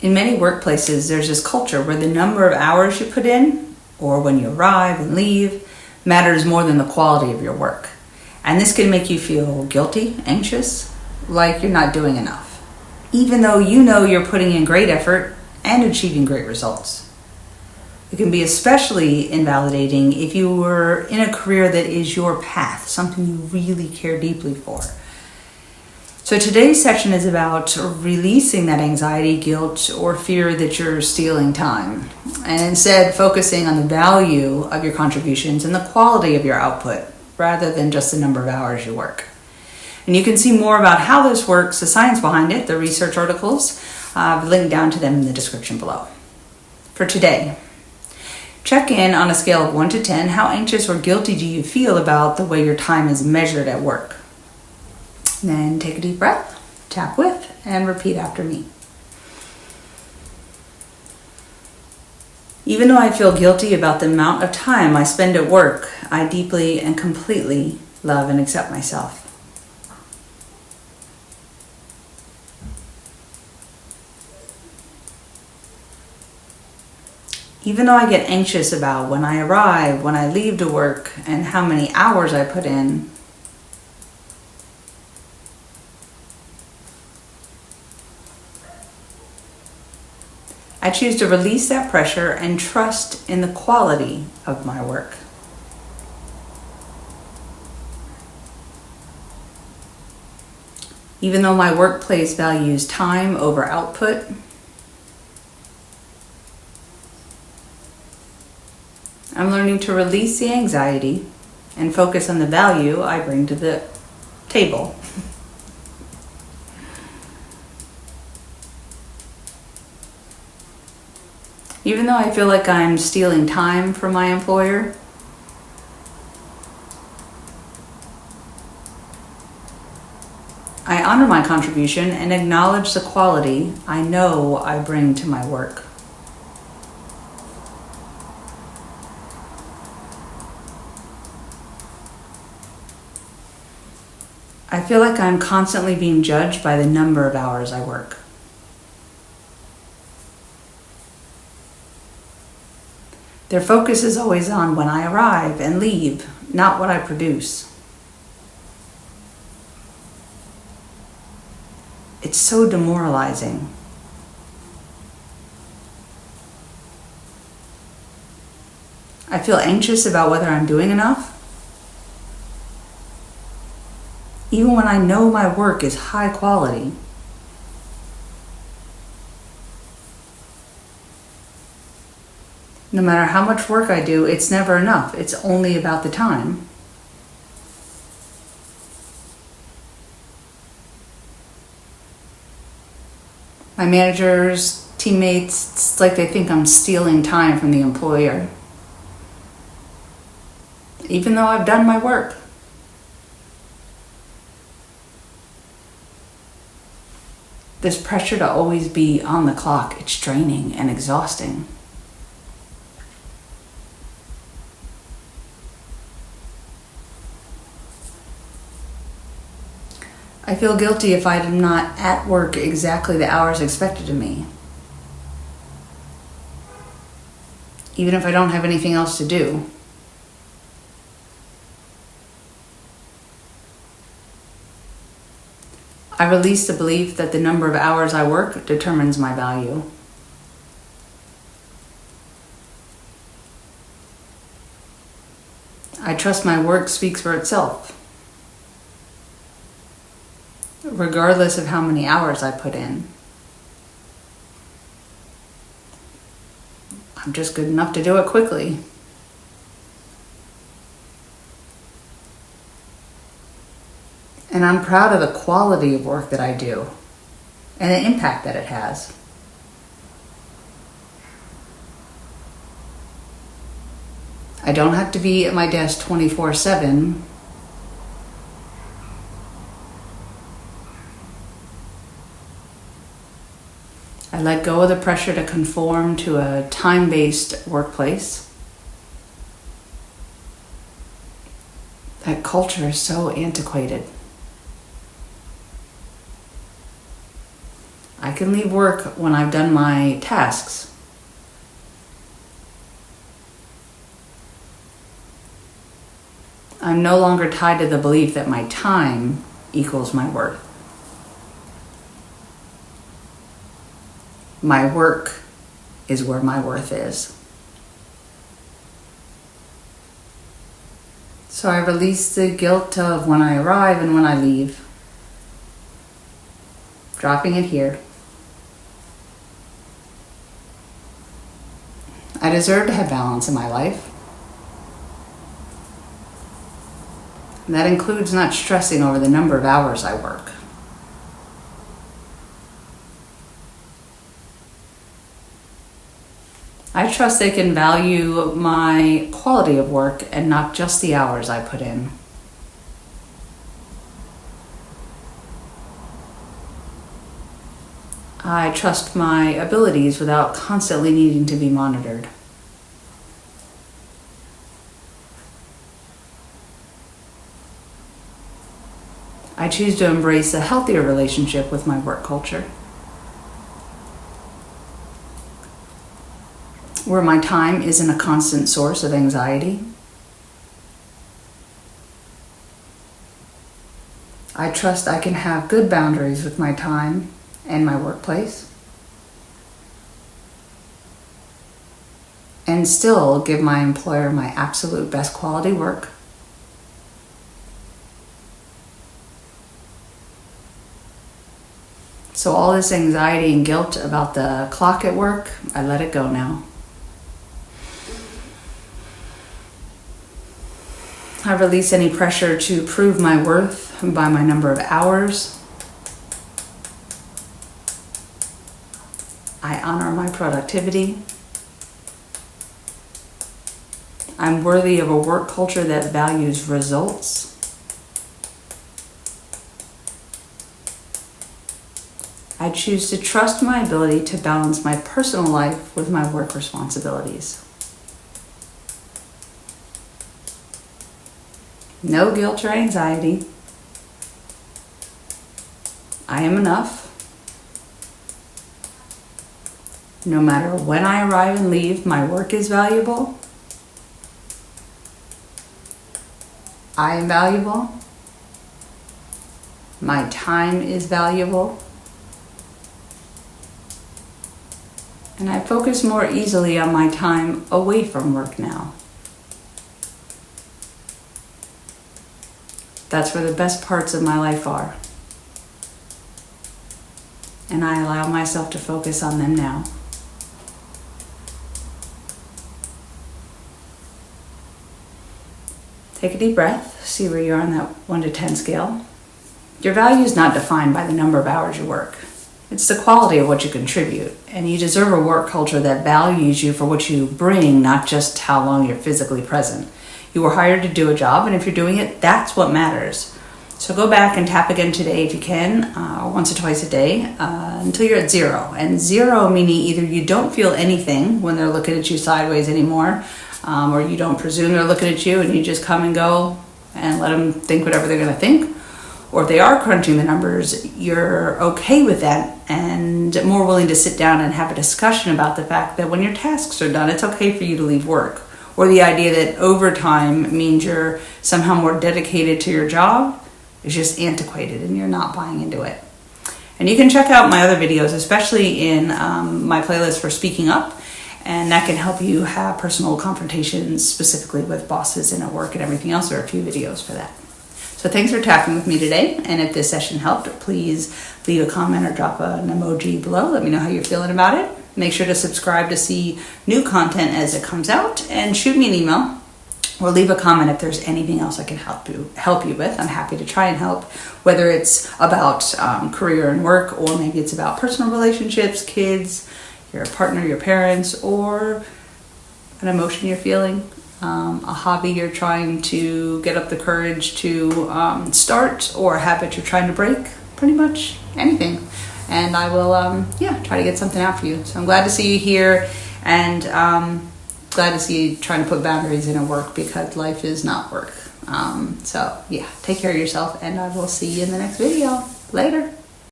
In many workplaces, there's this culture where the number of hours you put in, or when you arrive and leave, matters more than the quality of your work. And this can make you feel guilty, anxious, like you're not doing enough, even though you know you're putting in great effort and achieving great results. It can be especially invalidating if you were in a career that is your path, something you really care deeply for. So today's section is about releasing that anxiety, guilt, or fear that you're stealing time, and instead focusing on the value of your contributions and the quality of your output, rather than just the number of hours you work. And you can see more about how this works, the science behind it, the research articles. I've linked down to them in the description below. For today, check in on a scale of 1 to 10. How anxious or guilty do you feel about the way your time is measured at work? Then take a deep breath, tap with, and repeat after me. Even though I feel guilty about the amount of time I spend at work, I deeply and completely love and accept myself. Even though I get anxious about when I arrive, when I leave to work, and how many hours I put in, I choose to release that pressure and trust in the quality of my work. Even though my workplace values time over output, I'm learning to release the anxiety and focus on the value I bring to the table. Even though I feel like I'm stealing time from my employer, I honor my contribution and acknowledge the quality I know I bring to my work. I feel like I'm constantly being judged by the number of hours I work. Their focus is always on when I arrive and leave, not what I produce. It's so demoralizing. I feel anxious about whether I'm doing enough, even when I know my work is high quality. No matter how much work I do, it's never enough. It's only about the time. My managers, teammates, it's like they think I'm stealing time from the employer, even though I've done my work. This pressure to always be on the clock, it's draining and exhausting. I feel guilty if I'm not at work exactly the hours expected of me, even if I don't have anything else to do. I release the belief that the number of hours I work determines my value. I trust my work speaks for itself, regardless of how many hours I put in. I'm just good enough to do it quickly. And I'm proud of the quality of work that I do and the impact that it has. I don't have to be at my desk 24/7. I let go of the pressure to conform to a time-based workplace. That culture is so antiquated. I can leave work when I've done my tasks. I'm no longer tied to the belief that my time equals my worth. My work is where my worth is. So I release the guilt of when I arrive and when I leave, dropping it here. I deserve to have balance in my life. And that includes not stressing over the number of hours I work. I trust they can value my quality of work and not just the hours I put in. I trust my abilities without constantly needing to be monitored. I choose to embrace a healthier relationship with my work culture, where my time isn't a constant source of anxiety. I trust I can have good boundaries with my time and my workplace, and still give my employer my absolute best quality work. So all this anxiety and guilt about the clock at work, I let it go now. I release any pressure to prove my worth by my number of hours. I honor my productivity. I'm worthy of a work culture that values results. I choose to trust my ability to balance my personal life with my work responsibilities. No guilt or anxiety. I am enough. No matter when I arrive and leave, my work is valuable. I am valuable. My time is valuable. And I focus more easily on my time away from work now. That's where the best parts of my life are. And I allow myself to focus on them now. Take a deep breath, see where you are on that 1 to 10 scale. Your value is not defined by the number of hours you work. It's the quality of what you contribute, and you deserve a work culture that values you for what you bring, not just how long you're physically present. You were hired to do a job, and if you're doing it, that's what matters. So go back and tap again today if you can, once or twice a day, until you're at 0. And 0 meaning either you don't feel anything when they're looking at you sideways anymore, or you don't presume they're looking at you and you just come and go and let them think whatever they're going to think. Or if they are crunching the numbers, you're okay with that and more willing to sit down and have a discussion about the fact that when your tasks are done, it's okay for you to leave work. Or the idea that overtime means you're somehow more dedicated to your job is just antiquated and you're not buying into it. And you can check out my other videos, especially in my playlist for Speaking Up, and that can help you have personal confrontations specifically with bosses and at work and everything else. There are a few videos for that. So thanks for tapping with me today, and if this session helped, please leave a comment or drop an emoji below. Let me know how you're feeling about it. Make sure to subscribe to see new content as it comes out, and shoot me an email or leave a comment if there's anything else I can help you with. I'm happy to try and help, whether it's about career and work, or maybe it's about personal relationships, kids, your partner, your parents, or an emotion you're feeling. A hobby you're trying to get up the courage to start, or a habit you're trying to break, pretty much anything. And I will, try to get something out for you. So I'm glad to see you here, and glad to see you trying to put boundaries in at work, because life is not work. Take care of yourself, and I will see you in the next video. Later.